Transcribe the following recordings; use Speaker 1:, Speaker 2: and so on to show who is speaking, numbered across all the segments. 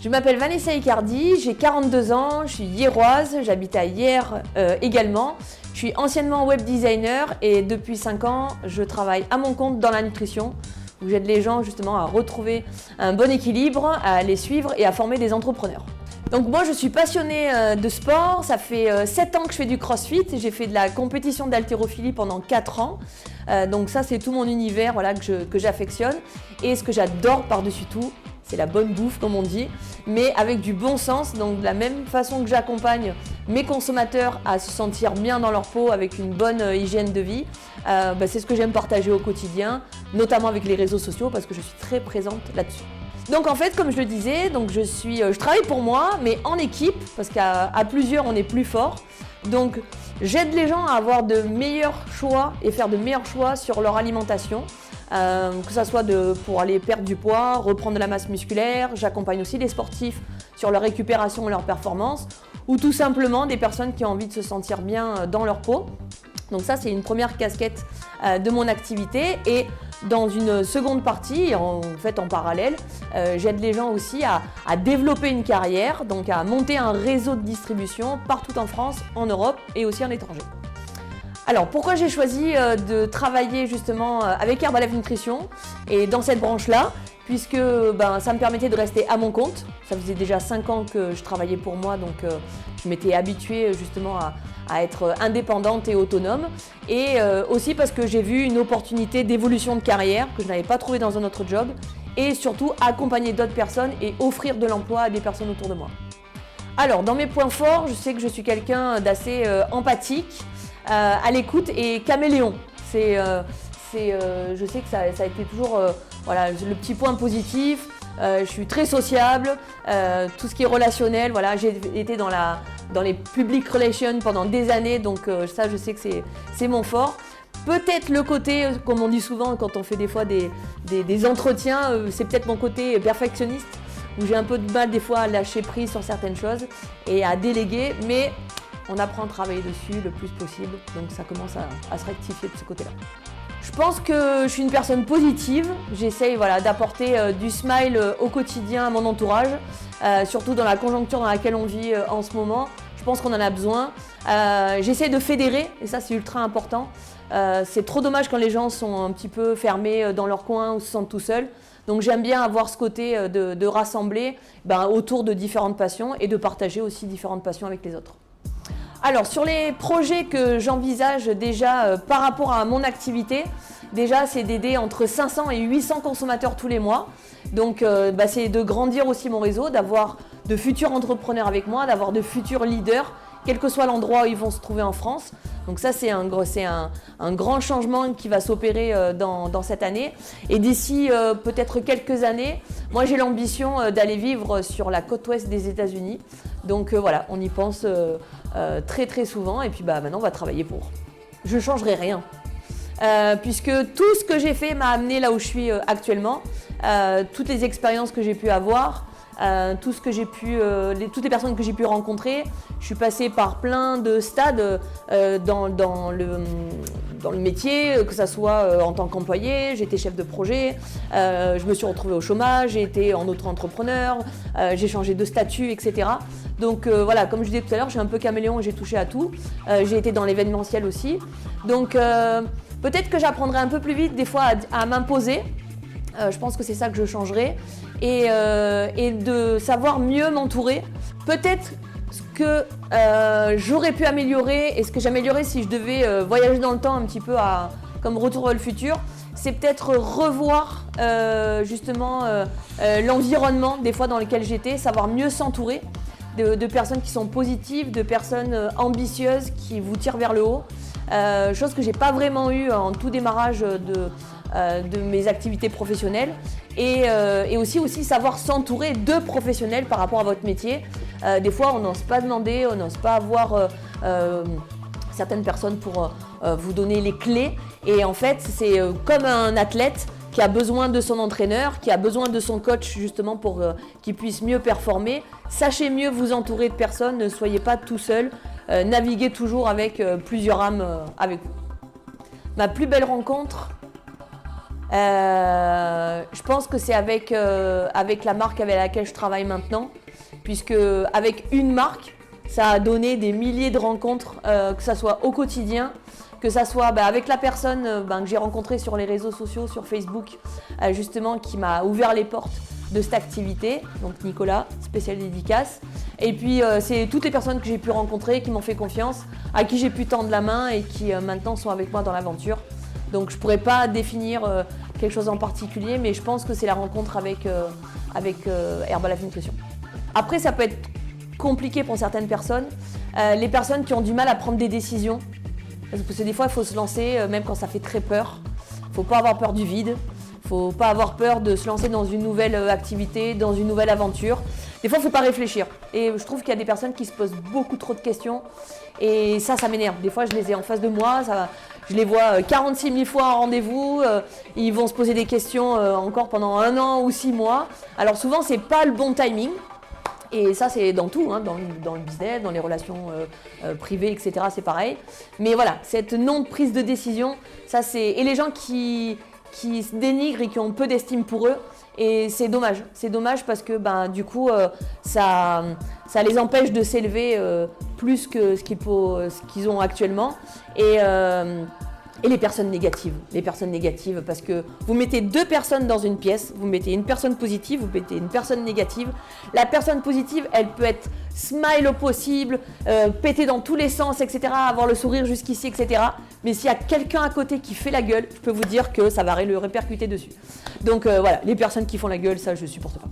Speaker 1: Je m'appelle Vanessa Icardi, j'ai 42 ans, je suis hyéroise, j'habite à Hyères également. Je suis anciennement web designer et depuis 5 ans, je travaille à mon compte dans la nutrition où j'aide les gens justement à retrouver un bon équilibre, à les suivre et à former des entrepreneurs. Donc moi je suis passionnée de sport, ça fait 7 ans que je fais du crossfit, j'ai fait de la compétition d'haltérophilie pendant 4 ans. Donc ça c'est tout mon univers voilà, que j'affectionne et ce que j'adore par-dessus tout, c'est la bonne bouffe comme on dit, mais avec du bon sens, donc de la même façon que j'accompagne mes consommateurs à se sentir bien dans leur peau avec une bonne hygiène de vie, c'est ce que j'aime partager au quotidien, notamment avec les réseaux sociaux parce que je suis très présente là-dessus. Donc en fait, comme je le disais, je travaille pour moi, mais en équipe, parce qu'à plusieurs, on est plus fort. Donc j'aide les gens à avoir de meilleurs choix et faire de meilleurs choix sur leur alimentation, que ce soit pour aller perdre du poids, reprendre de la masse musculaire. J'accompagne aussi les sportifs sur leur récupération et leur performance, ou tout simplement des personnes qui ont envie de se sentir bien dans leur peau. Donc ça, c'est une première casquette de mon activité. Et dans une seconde partie, en parallèle, j'aide les gens aussi à développer une carrière, donc à monter un réseau de distribution partout en France, en Europe et aussi en étranger. Alors pourquoi j'ai choisi de travailler justement avec Herbalife Nutrition et dans cette branche-là, puisque ça me permettait de rester à mon compte. Ça faisait déjà 5 ans que je travaillais pour moi, donc je m'étais habituée justement à être indépendante et autonome. Et aussi parce que j'ai vu une opportunité d'évolution de carrière que je n'avais pas trouvée dans un autre job. Et surtout accompagner d'autres personnes et offrir de l'emploi à des personnes autour de moi. Alors dans mes points forts, je sais que je suis quelqu'un d'assez empathique, à l'écoute et caméléon. Je sais que ça a été toujours le petit point positif. Je suis très sociable, tout ce qui est relationnel. Voilà, j'ai été dans les public relations pendant des années, donc ça je sais que c'est mon fort. Peut-être le côté, comme on dit souvent quand on fait des fois des entretiens, c'est peut-être mon côté perfectionniste, où j'ai un peu de mal des fois à lâcher prise sur certaines choses et à déléguer, mais on apprend à travailler dessus le plus possible, donc ça commence à se rectifier de ce côté-là. Je pense que je suis une personne positive, j'essaye d'apporter du smile au quotidien à mon entourage, surtout dans la conjoncture dans laquelle on vit en ce moment. Je pense qu'on en a besoin. J'essaie de fédérer, et ça c'est ultra important. C'est trop dommage quand les gens sont un petit peu fermés dans leur coin ou se sentent tout seuls. Donc j'aime bien avoir ce côté de rassembler autour de différentes passions et de partager aussi différentes passions avec les autres. Alors sur les projets que j'envisage déjà par rapport à mon activité, déjà c'est d'aider entre 500 et 800 consommateurs tous les mois. Donc c'est de grandir aussi mon réseau, d'avoir de futurs entrepreneurs avec moi, d'avoir de futurs leaders, quel que soit l'endroit où ils vont se trouver en France. Donc ça c'est un grand changement qui va s'opérer dans cette année. Et d'ici peut-être quelques années, moi j'ai l'ambition d'aller vivre sur la côte ouest des États-Unis. Donc on y pense très très souvent et puis maintenant on va travailler pour. Je ne changerai rien. Puisque tout ce que j'ai fait m'a amené là où je suis actuellement, toutes les expériences que j'ai pu avoir, toutes les personnes que j'ai pu rencontrer. Je suis passée par plein de stades dans le métier, que ce soit en tant qu'employé, j'étais chef de projet, je me suis retrouvée au chômage, j'ai été en auto-entrepreneur, j'ai changé de statut, etc. Donc comme je disais tout à l'heure, je suis un peu caméléon et j'ai touché à tout. J'ai été dans l'événementiel aussi. Donc peut-être que j'apprendrai un peu plus vite des fois à m'imposer. Je pense que c'est ça que je changerai. Et de savoir mieux m'entourer. Peut-être ce que j'aurais pu améliorer et ce que j'améliorerais si je devais voyager dans le temps un petit peu comme Retour vers le futur, c'est peut-être revoir l'environnement des fois dans lequel j'étais, savoir mieux s'entourer de personnes qui sont positives, de personnes ambitieuses qui vous tirent vers le haut. Chose que j'ai pas vraiment eu en tout démarrage de mes activités professionnelles et aussi savoir s'entourer de professionnels par rapport à votre métier. Des fois on n'ose pas demander, on n'ose pas avoir certaines personnes pour vous donner les clés et en fait c'est comme un athlète qui a besoin de son entraîneur, qui a besoin de son coach justement pour qu'il puisse mieux performer. Sachez mieux vous entourer de personnes, ne soyez pas tout seul, naviguez toujours avec plusieurs âmes avec vous. Ma plus belle rencontre, Je pense que c'est avec la marque avec laquelle je travaille maintenant, puisque avec une marque, ça a donné des milliers de rencontres, que ça soit au quotidien, que ça soit avec la personne que j'ai rencontrée sur les réseaux sociaux, sur Facebook, justement, qui m'a ouvert les portes de cette activité, donc Nicolas, spécial dédicace. Et puis c'est toutes les personnes que j'ai pu rencontrer, qui m'ont fait confiance, à qui j'ai pu tendre la main et qui maintenant sont avec moi dans l'aventure. Donc je ne pourrais pas définir quelque chose en particulier, mais je pense que c'est la rencontre avec Herbalife Nutrition. Après, ça peut être compliqué pour certaines personnes, les personnes qui ont du mal à prendre des décisions. Parce que des fois, il faut se lancer, même quand ça fait très peur. Il ne faut pas avoir peur du vide. Il ne faut pas avoir peur de se lancer dans une nouvelle activité, dans une nouvelle aventure. Des fois, il ne faut pas réfléchir. Et je trouve qu'il y a des personnes qui se posent beaucoup trop de questions. Et ça m'énerve. Des fois, je les ai en face de moi. Je les vois 46 000 fois en rendez-vous. Ils vont se poser des questions encore pendant 1 an ou 6 mois. Alors souvent, ce n'est pas le bon timing. Et ça, c'est dans tout, hein, dans le business, dans les relations privées, etc. C'est pareil. Mais voilà, cette non-prise de décision, ça c'est... Et les gens qui se dénigrent et qui ont peu d'estime pour eux, et c'est dommage. C'est dommage parce que du coup, ça les empêche de s'élever plus que ce qu'ils ont actuellement. Et les personnes négatives, parce que vous mettez 2 personnes dans une pièce, vous mettez une personne positive, vous mettez une personne négative. La personne positive, elle peut être smile au possible, péter dans tous les sens, etc., avoir le sourire jusqu'ici, etc. Mais s'il y a quelqu'un à côté qui fait la gueule, je peux vous dire que ça va le répercuter dessus. Donc voilà, les personnes qui font la gueule, ça je supporte pas.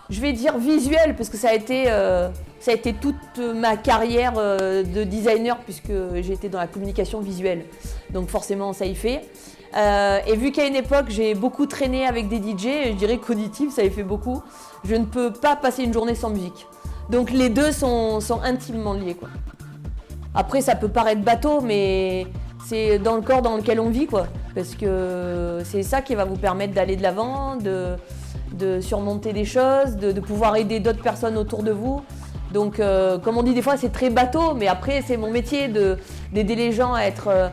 Speaker 1: Je vais dire visuel, parce que ça a été toute ma carrière de designer, puisque j'étais dans la communication visuelle. Donc forcément, ça y fait. Et vu qu'à une époque, j'ai beaucoup traîné avec des DJ, je dirais qu'auditif, ça y fait beaucoup. Je ne peux pas passer une journée sans musique. Donc les deux sont intimement liés, quoi. Après, ça peut paraître bateau, mais c'est dans le corps dans lequel on vit, quoi. Parce que c'est ça qui va vous permettre d'aller de l'avant, de surmonter des choses, de pouvoir aider d'autres personnes autour de vous. Donc, comme on dit des fois, c'est très bateau, mais après, c'est mon métier d'aider les gens à être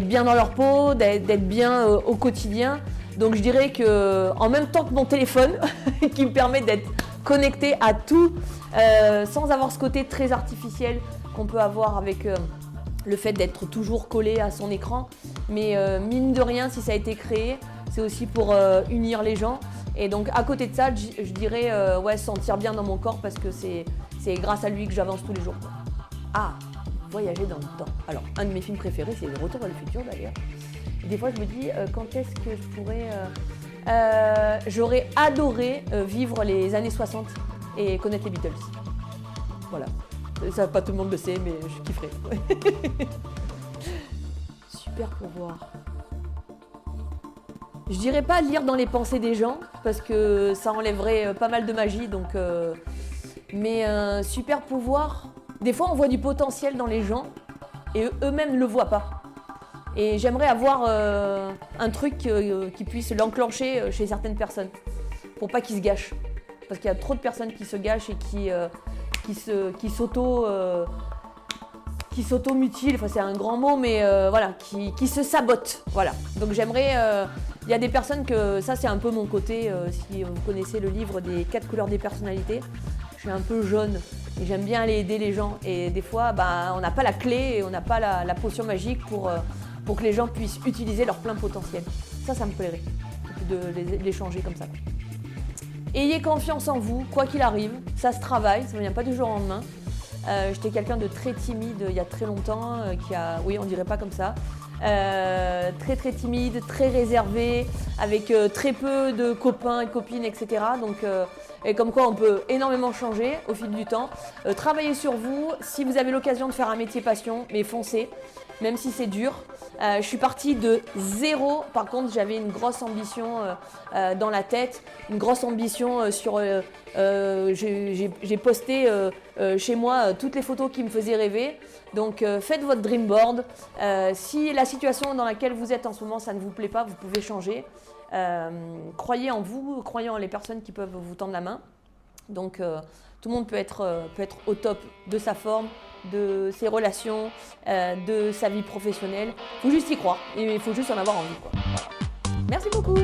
Speaker 1: bien dans leur peau, d'être bien au quotidien. Donc, je dirais qu'en même temps que mon téléphone, qui me permet d'être connecté à tout, sans avoir ce côté très artificiel qu'on peut avoir avec le fait d'être toujours collé à son écran. Mais mine de rien, si ça a été créé, c'est aussi pour unir les gens. Et donc à côté de ça, je dirais se sentir bien dans mon corps, parce que c'est grâce à lui que j'avance tous les jours. Ah, voyager dans le temps. Alors, un de mes films préférés, c'est Le Retour vers le futur d'ailleurs. Et des fois, je me dis, quand est-ce que je pourrais... j'aurais adoré vivre les années 60 et connaître les Beatles. Voilà. Ça, pas tout le monde le sait, mais je kifferais. Super pouvoir. Je dirais pas lire dans les pensées des gens, parce que ça enlèverait pas mal de magie, donc... Mais un super pouvoir, des fois on voit du potentiel dans les gens et eux-mêmes ne le voient pas. Et j'aimerais avoir un truc qui puisse l'enclencher chez certaines personnes, pour pas qu'ils se gâchent. Parce qu'il y a trop de personnes qui se gâchent et qui s'auto-mutilent, enfin c'est un grand mot, mais voilà, qui se sabotent. Voilà. Donc j'aimerais... Il y a des personnes que... Ça c'est un peu mon côté, si vous connaissez le livre des 4 couleurs des personnalités. Je suis un peu jaune et j'aime bien aller aider les gens. Et des fois, on n'a pas la clé et on n'a pas la potion magique pour que les gens puissent utiliser leur plein potentiel. Ça me plairait de les changer comme ça. Ayez confiance en vous, quoi qu'il arrive. Ça se travaille, ça ne vient pas du jour au lendemain. J'étais quelqu'un de très timide il y a très longtemps, oui, on dirait pas comme ça. Très très timide, très réservé, avec très peu de copains et copines, etc. Donc, et comme quoi on peut énormément changer au fil du temps. Travaillez sur vous. Si vous avez l'occasion de faire un métier passion, mais foncez, même si c'est dur. Je suis partie de 0. Par contre, j'avais une grosse ambition dans la tête, une grosse ambition sur... j'ai posté chez moi toutes les photos qui me faisaient rêver. Donc faites votre dream board. Si la situation dans laquelle vous êtes en ce moment, ça ne vous plaît pas, vous pouvez changer. Croyez en vous, croyez en les personnes qui peuvent vous tendre la main. Donc tout le monde peut être au top de sa forme, de ses relations, de sa vie professionnelle. Il faut juste y croire et il faut juste en avoir envie, quoi. Voilà. Merci beaucoup.